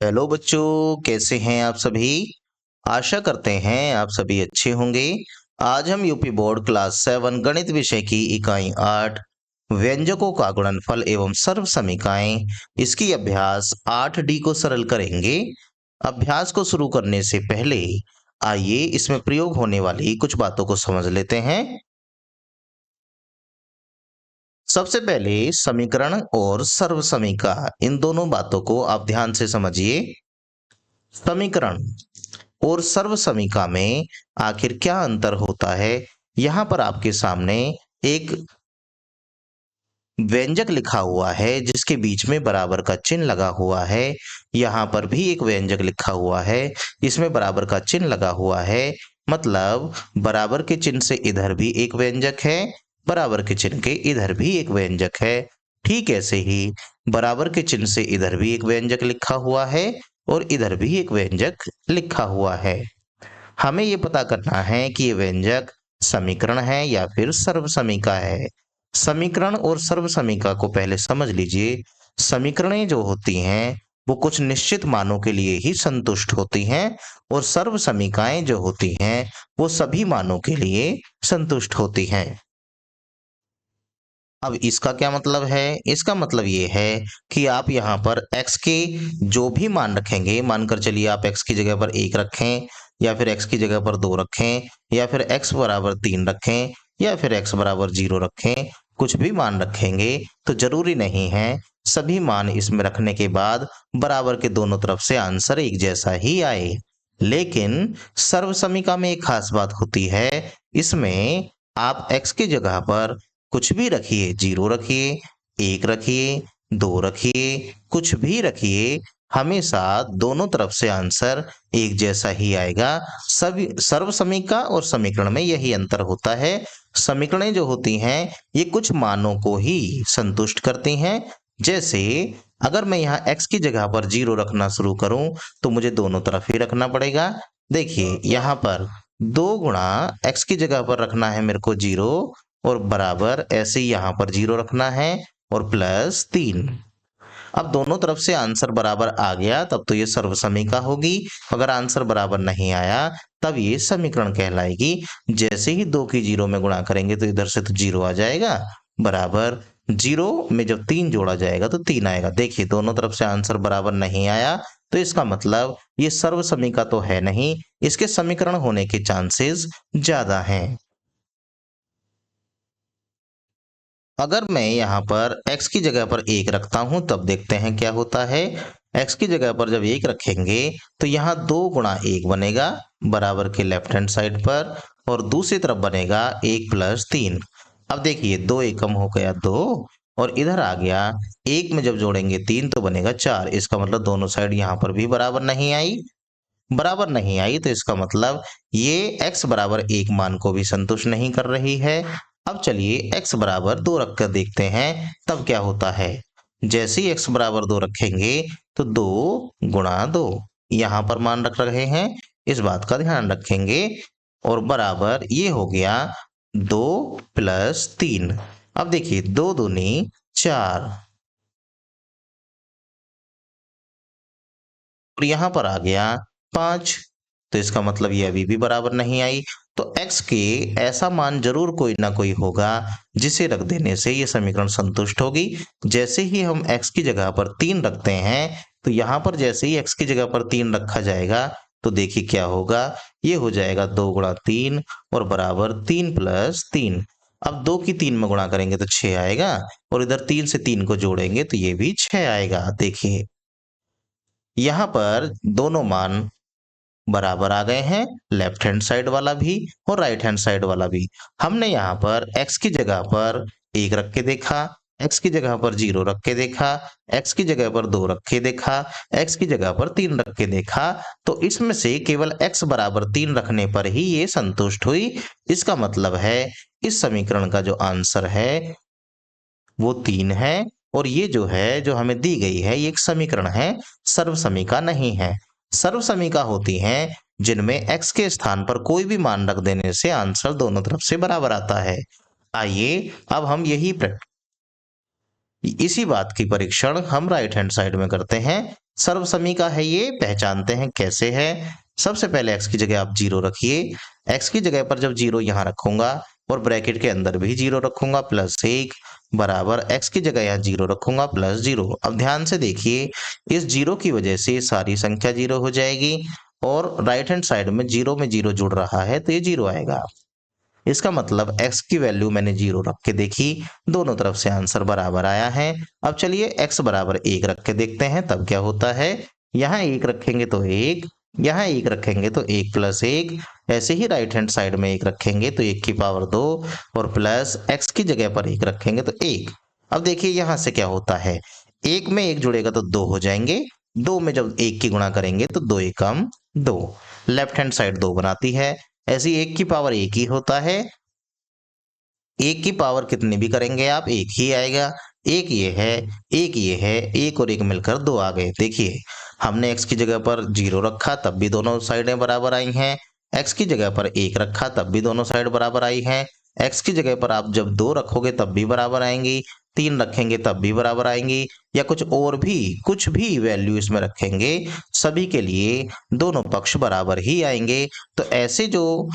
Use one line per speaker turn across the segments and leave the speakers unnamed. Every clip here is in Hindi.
हेलो बच्चों, कैसे हैं आप सभी। आशा करते हैं आप सभी अच्छे होंगे। आज हम यूपी बोर्ड क्लास 7 गणित विषय की इकाई 8 व्यंजकों का गुणनफल एवं सर्व समीकाएं इसकी अभ्यास 8D को सरल करेंगे। अभ्यास को शुरू करने से पहले आइए इसमें प्रयोग होने वाली कुछ बातों को समझ लेते हैं। सबसे पहले समीकरण और सर्व समीका, इन दोनों बातों को आप ध्यान से समझिए। समीकरण और सर्व समीका में आखिर क्या अंतर होता है। यहाँ पर आपके सामने एक व्यंजक लिखा हुआ है जिसके बीच में बराबर का चिन्ह लगा हुआ है। यहाँ पर भी एक व्यंजक लिखा हुआ है, इसमें बराबर का चिन्ह लगा हुआ है। मतलब बराबर के चिन्ह से इधर भी एक व्यंजक है, बराबर के चिन्ह के इधर भी एक व्यंजक है। ठीक ऐसे ही बराबर के चिन्ह से इधर भी एक व्यंजक लिखा हुआ है और इधर भी एक व्यंजक लिखा हुआ है। हमें ये पता करना है कि ये व्यंजक समीकरण है या फिर सर्व समीका है। समीकरण और सर्व समीका को पहले समझ लीजिए। समीकरणें जो होती हैं वो कुछ निश्चित मानों के लिए ही संतुष्ट होती हैं और सर्व समीकाएं जो होती हैं वो सभी मानों के लिए संतुष्ट होती हैं। अब इसका क्या मतलब है? इसका मतलब ये है कि आप यहाँ पर x के जो भी मान रखेंगे, मानकर चलिए आप x की जगह पर 1 रखें या फिर x की जगह पर 2 रखें या फिर x बराबर 3 रखें या फिर x बराबर 0 रखें, कुछ भी मान रखेंगे तो जरूरी नहीं है सभी मान इसमें रखने के बाद बराबर के दोनों तरफ से आंसर एक जैसा ही आए। लेकिन सर्व समीका में एक खास बात होती है, इसमें आप x की जगह पर कुछ भी रखिए, 0 रखिए, 1 रखिए, 2 रखिए, कुछ भी रखिए, हमेशा दोनों तरफ से आंसर एक जैसा ही आएगा। सभी सर्व समीका और समीकरण में यही अंतर होता है। समीकरणें जो होती हैं ये कुछ मानों को ही संतुष्ट करती हैं। जैसे अगर मैं यहाँ x की जगह पर 0 रखना शुरू करूं तो मुझे दोनों तरफ ही रखना पड़ेगा। देखिए यहाँ पर 2 गुणा x की जगह पर रखना है मेरे को 0 और बराबर ऐसे ही यहाँ पर 0 रखना है और प्लस 3। अब दोनों तरफ से आंसर बराबर आ गया तब तो ये सर्व समीका होगी। अगर आंसर बराबर नहीं आया तब ये समीकरण कहलाएगी। जैसे ही 2 की 0 में गुणा करेंगे तो इधर से तो 0 आ जाएगा, बराबर 0 में जब 3 जोड़ा जाएगा तो 3 आएगा। देखिए दोनों तरफ से आंसर बराबर नहीं आया तो इसका मतलब ये सर्व समीका तो है नहीं, इसके समीकरण होने के चांसेस ज्यादा हैं। अगर मैं यहाँ पर x की जगह पर 1 रखता हूं तब देखते हैं क्या होता है। x की जगह पर जब 1 रखेंगे तो यहाँ 2 गुणा 1 बनेगा बराबर के लेफ्ट हैंड साइड पर और दूसरी तरफ बनेगा 1 प्लस 3। अब देखिए 2 एकम हो गया 2 और इधर आ गया 1 में जब जोड़ेंगे 3 तो बनेगा 4। इसका मतलब दोनों साइड यहाँ पर भी बराबर नहीं आई। बराबर नहीं आई तो इसका मतलब ये x बराबर 1 मान को भी संतुष्ट नहीं कर रही है। अब चलिए x बराबर 2 रखकर देखते हैं तब क्या होता है। जैसे ही x बराबर 2 रखेंगे तो 2 गुणा 2 यहाँ पर मान रख रहे हैं, इस बात का ध्यान रखेंगे और बराबर ये हो गया 2 प्लस 3। अब देखिए 2 दूनी 4 और यहाँ पर आ गया 5। तो इसका मतलब ये अभी भी बराबर नहीं आई। तो x के ऐसा मान जरूर कोई ना कोई होगा जिसे रख देने से ये समीकरण संतुष्ट होगी। जैसे ही हम x की जगह पर 3 रखते हैं तो यहाँ पर जैसे ही x की जगह पर 3 रखा जाएगा तो देखिए क्या होगा। ये हो जाएगा 2 गुणा 3 और बराबर 3 प्लस 3। अब 2 की 3 में गुणा करेंगे तो 6 आएगा और इधर 3 से 3 को जोड़ेंगे तो ये भी 6 आएगा। देखिए यहाँ पर दोनों मान बराबर आ गए हैं, लेफ्ट हैंड साइड वाला भी और राइट हैंड साइड वाला भी। हमने यहाँ पर x की जगह पर 1 रख के देखा, x की जगह पर 0 रख के देखा, x की जगह पर 2 रख के देखा, x की जगह पर 3 रख के देखा, तो इसमें से केवल x बराबर 3 रखने पर ही ये संतुष्ट हुई। इसका मतलब है इस समीकरण का जो आंसर है वो 3 है और ये जो है जो हमें दी गई है ये एक समीकरण है, सर्व समीका नहीं है। सर्व समीका होती हैं जिनमें x के स्थान पर कोई भी मान रख देने से आंसर दोनों तरफ से बराबर आता है। आइए अब हम इसी बात की परीक्षण हम राइट हैंड साइड में करते हैं। सर्वसमीका है ये, पहचानते हैं कैसे है। सबसे पहले x की जगह आप 0 रखिए। x की जगह पर जब 0 यहाँ रखूंगा और ब्रैकेट के अंदर भी 0 रखूंगा +1 बराबर x की जगह यहाँ 0 रखूंगा +0। अब ध्यान से देखिए, इस 0 की वजह से सारी संख्या 0 हो जाएगी और राइट हैंड साइड में 0 में 0 जुड़ रहा है तो ये 0 आएगा। इसका मतलब x की वैल्यू मैंने 0 रख के देखी, दोनों तरफ से आंसर बराबर आया है। अब चलिए x बराबर 1 रख के देखते हैं तब क्या होता है। यहाँ 1 रखेंगे तो 1, यहाँ 1 रखेंगे तो 1 + 1, ऐसे ही राइट हैंड साइड में 1 रखेंगे तो 1 की पावर 2 और प्लस x की जगह पर 1 रखेंगे तो 1। अब देखिए यहाँ से क्या होता है, 1 में 1 जुड़ेगा तो 2 हो जाएंगे, 2 में जब 1 की गुणा करेंगे तो 2 एकम 2, लेफ्ट हैंड साइड 2 बनाती है। ऐसे 1 की पावर 1 ही होता है, 1 की पावर कितनी भी करेंगे आप 1 ही आएगा। एक ये है, एक ये है, 1 और 1 मिलकर 2 आ गए। देखिए हमने x की जगह पर 0 रखा तब भी दोनों साइडें बराबर आई हैं, x की जगह पर 1 रखा तब भी दोनों साइड बराबर आई हैं, x की जगह पर आप जब 2 रखोगे तब भी बराबर आएंगी, 3 रखेंगे तब भी बराबर आएंगी, या कुछ और भी कुछ भी वैल्यू इसमें रखेंगे सभी के लिए दोनों पक्ष बराबर ही आएंगे। तो ऐसे जो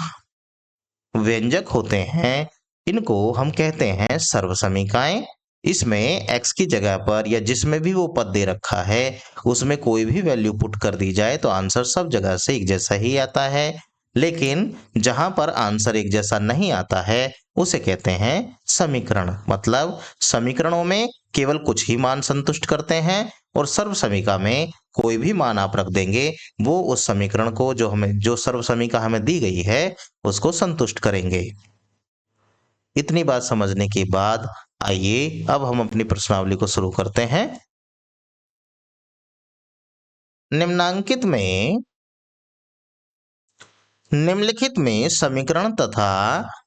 व्यंजक होते हैं इनको हम कहते हैं सर्वसमीकाएं। इसमें x की जगह पर या जिसमें भी वो पद दे रखा है उसमें कोई भी वैल्यू पुट कर दी जाए तो आंसर सब जगह से एक जैसा ही आता है। लेकिन जहां पर आंसर एक जैसा नहीं आता है उसे कहते हैं समीकरण। मतलब समीकरणों में केवल कुछ ही मान संतुष्ट करते हैं और सर्वसमीका में कोई भी मान आप रख देंगे वो उस समीकरण को जो सर्वसमीका हमें दी गई है उसको संतुष्ट करेंगे। इतनी बात समझने के बाद आइए अब हम अपनी प्रश्नावली को शुरू करते हैं। निम्नलिखित में समीकरण तथा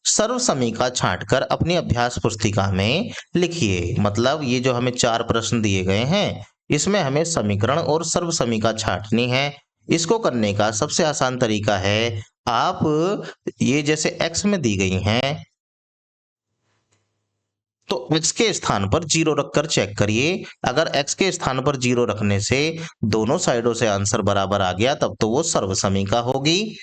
सर्वसमीका छांटकर अपनी अभ्यास पुस्तिका में लिखिए। मतलब ये जो हमें 4 प्रश्न दिए गए हैं इसमें हमें समीकरण और सर्वसमीका छांटनी है। इसको करने का सबसे आसान तरीका है, आप ये जैसे x में दी गई हैं तो x के स्थान पर 0 रखकर चेक करिए। अगर x के स्थान पर 0 रखने से दोनों साइडों से आंसर बराबर आ गया तब तो वो सर्वसमीका होगी।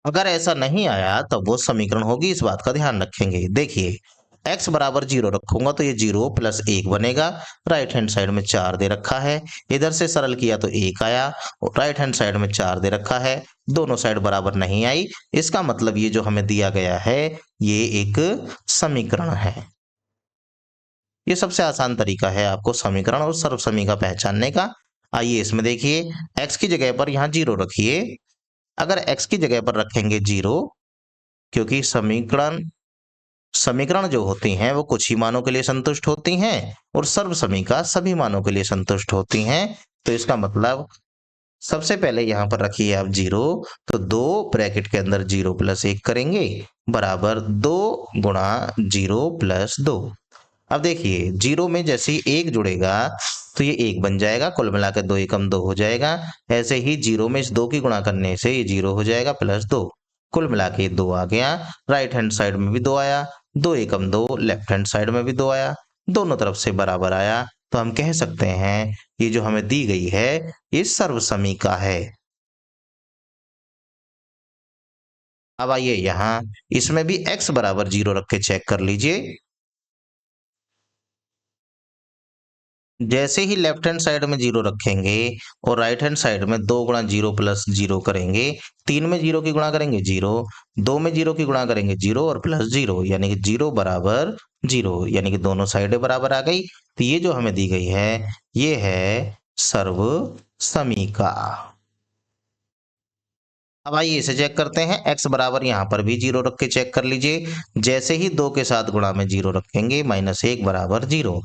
अगर ऐसा नहीं आया तब वो समीकरण होगी, इस बात का ध्यान रखेंगे। देखिए x बराबर 0 रखूंगा तो ये 0 + 1 बनेगा, राइट हैंड साइड में 4 दे रखा है, इधर से सरल किया तो 1 आया और राइट हैंड साइड में 4 दे रखा है, दोनों साइड बराबर नहीं आई। इसका मतलब ये जो हमें दिया गया है ये एक समीकरण है। ये सबसे आसान तरीका है आपको समीकरण और सर्वसमीका पहचानने का। आइए इसमें देखिए, x की जगह पर यहाँ 0 रखिए। अगर x की जगह पर रखेंगे 0, क्योंकि समीकरण समीकरण जो होती हैं वो कुछ ही मानों के लिए संतुष्ट होती हैं और सर्वसमीका सभी मानों के लिए संतुष्ट होती हैं। तो इसका मतलब सबसे पहले यहाँ पर रखिए आप 0, तो 2 ब्रैकेट के अंदर 0 + 1 करेंगे बराबर 2 गुणा 0 + 2। अब देखिए 0 में जैसे ही 1 जुड़ेगा तो ये 1 बन जाएगा, कुल मिलाकर 2 एकम 2 हो जाएगा। ऐसे ही 0 में इस 2 की गुणा करने से ये 0 हो जाएगा +2, कुल मिला के 2 आ गया। राइट हैंड साइड में भी 2 आया, 2 एकम 2, लेफ्ट हैंड साइड में भी 2 आया, दोनों तरफ से बराबर आया। तो हम कह सकते हैं ये जो हमें दी गई है ये सर्वसमीका है। अब आइए यहाँ इसमें भी x बराबर 0 रख के चेक कर लीजिए। जैसे ही लेफ्ट हैंड साइड में 0 रखेंगे और राइट हैंड साइड में 2 गुणा 0 + 0 करेंगे, 3 में 0 की गुणा करेंगे 0, 2 में 0 की गुणा करेंगे 0 और +0 यानी कि 0 बराबर 0, यानी कि दोनों साइडें बराबर आ गई। तो ये जो हमें दी गई है ये है सर्वसमीका। अब आइए इसे चेक करते हैं। x बराबर यहाँ पर भी 0 रख के चेक कर लीजिए। जैसे ही 2 के साथ गुणा में 0 रखेंगे, -1 बराबर 0,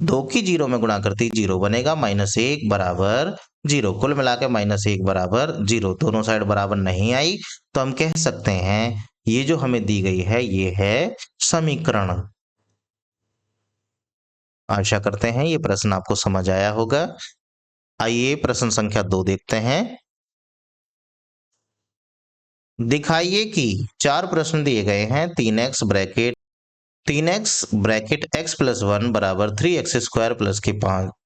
2 की 0 में गुणा करती 0 बनेगा, -1 बराबर 0, कुल मिला के -1 बराबर 0, दोनों साइड बराबर नहीं आई। तो हम कह सकते हैं ये जो हमें दी गई है ये है समीकरण। आशा करते हैं ये प्रश्न आपको समझ आया होगा। आइए प्रश्न संख्या 2 देखते हैं। दिखाइए कि 4 प्रश्न दिए गए हैं, 3x bracket 3x bracket x plus 1 बराबर 3x² प्लस की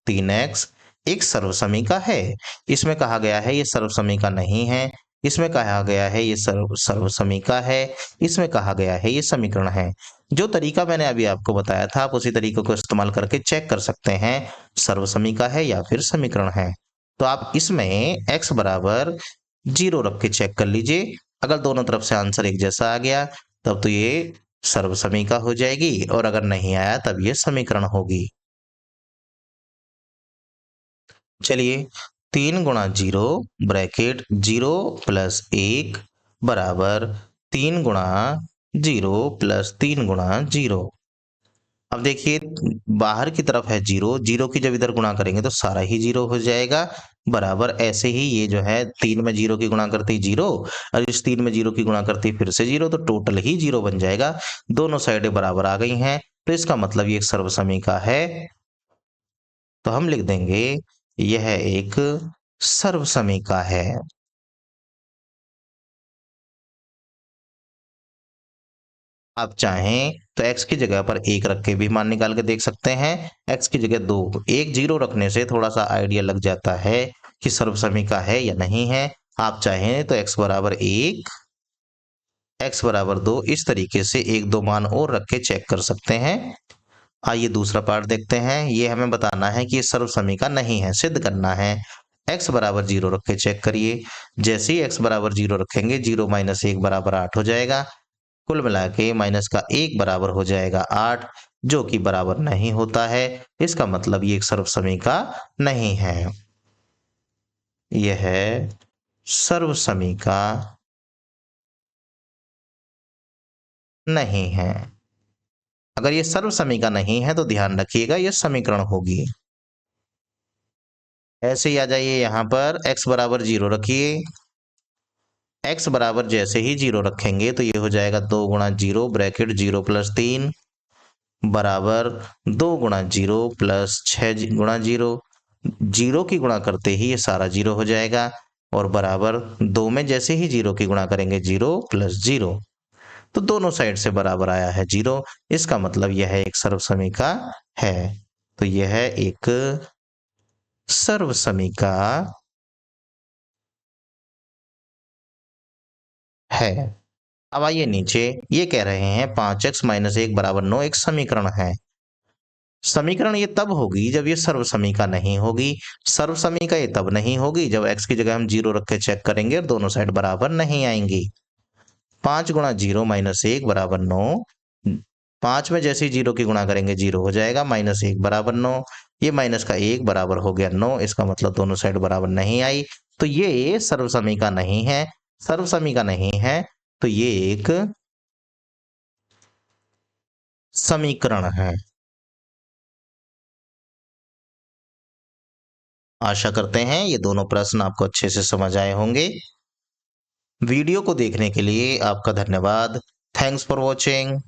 3x एक सर्वसमीका है। इसमें कहा गया है ये सर्वसमीका नहीं है, इसमें कहा गया है ये सर्वसमीका है, इसमें कहा गया है ये समीकरण है। जो तरीका मैंने अभी आपको बताया था आप उसी तरीके को इस्तेमाल करके चेक कर सकते हैं सर्वसमीका है या फिर समीकरण है। तो आप इसमें x बराबर 0 रख के चेक कर लीजिए। अगर दोनों तरफ से आंसर एक जैसा आ गया तब तो ये सर्वसमीका हो जाएगी, और अगर नहीं आया तब ये समीकरण होगी। चलिए 3 गुणा 0 ब्रैकेट 0 प्लस 1 बराबर 3 गुणा 0 प्लस 3 गुणा 0। अब देखिए बाहर की तरफ है 0, 0 की जब इधर गुणा करेंगे तो सारा ही 0 हो जाएगा, बराबर ऐसे ही ये जो है 3 में 0 की गुणा करते ही 0, और इस 3 में 0 की गुणा करते ही फिर से 0, तो टोटल ही 0 बन जाएगा। दोनों साइडें बराबर आ गई हैं, तो इसका मतलब ये एक सर्वसमीका है। तो हम लिख देंगे यह एक सर्वसमीका है। आप चाहें तो x की जगह पर 1 रख के भी मान निकाल के देख सकते हैं, x की जगह 2, 1 0 रखने से थोड़ा सा आइडिया लग जाता है कि सर्वसमीका है या नहीं है। आप चाहें तो x बराबर 1, x बराबर 2 इस तरीके से 1 2 मान और रख के चेक कर सकते हैं। आइए दूसरा पार्ट देखते हैं। ये हमें बताना है कि ये सर्वसमीका नहीं है, सिद्ध करना है। x बराबर 0 रख के चेक करिए। जैसे ही x बराबर 0 रखेंगे 0 माइनस 1 बराबर 8 हो जाएगा। कुल मिला के माइनस का 1 बराबर हो जाएगा 8, जो कि बराबर नहीं होता है। इसका मतलब ये एक सर्वसमीका नहीं है। यह सर्वसमीका नहीं है। अगर ये सर्वसमीका नहीं है तो ध्यान रखिएगा ये समीकरण होगी। ऐसे ही आ जाइए यहाँ पर x बराबर 0 रखिए। x बराबर जैसे ही 0 रखेंगे तो ये हो जाएगा 2 गुणा 0 ब्रैकेट 0 प्लस 3 बराबर 2 गुणा 0 प्लस 6 गुणा 0, 0 की गुणा करते ही ये सारा 0 हो जाएगा, और बराबर 2 में जैसे ही 0 की गुणा करेंगे 0 प्लस 0, तो दोनों साइड से बराबर आया है 0। इसका मतलब यह एक सर्वसमीका है। तो यह एक सर्वसमीका है। अब आइए नीचे, ये कह रहे हैं 5x माइनस 1 बराबर 9 एक समीकरण है। समीकरण ये तब होगी जब ये सर्वसमीका नहीं होगी। सर्वसमीका ये तब नहीं होगी जब x की जगह हम 0 रख के चेक करेंगे और दोनों साइड बराबर नहीं आएंगी। 5 गुणा 0 माइनस 1 बराबर 9, 5 में जैसे ही 0 की गुणा करेंगे 0 हो जाएगा, माइनस 1 बराबर 9, ये माइनस का 1 बराबर हो गया 9। इसका मतलब दोनों साइड बराबर नहीं आई, तो ये सर्वसमीका नहीं है। सर्वसमीका नहीं है तो ये एक समीकरण है। आशा करते हैं ये दोनों प्रश्न आपको अच्छे से समझ आए होंगे। वीडियो को देखने के लिए आपका धन्यवाद। Thanks for watching.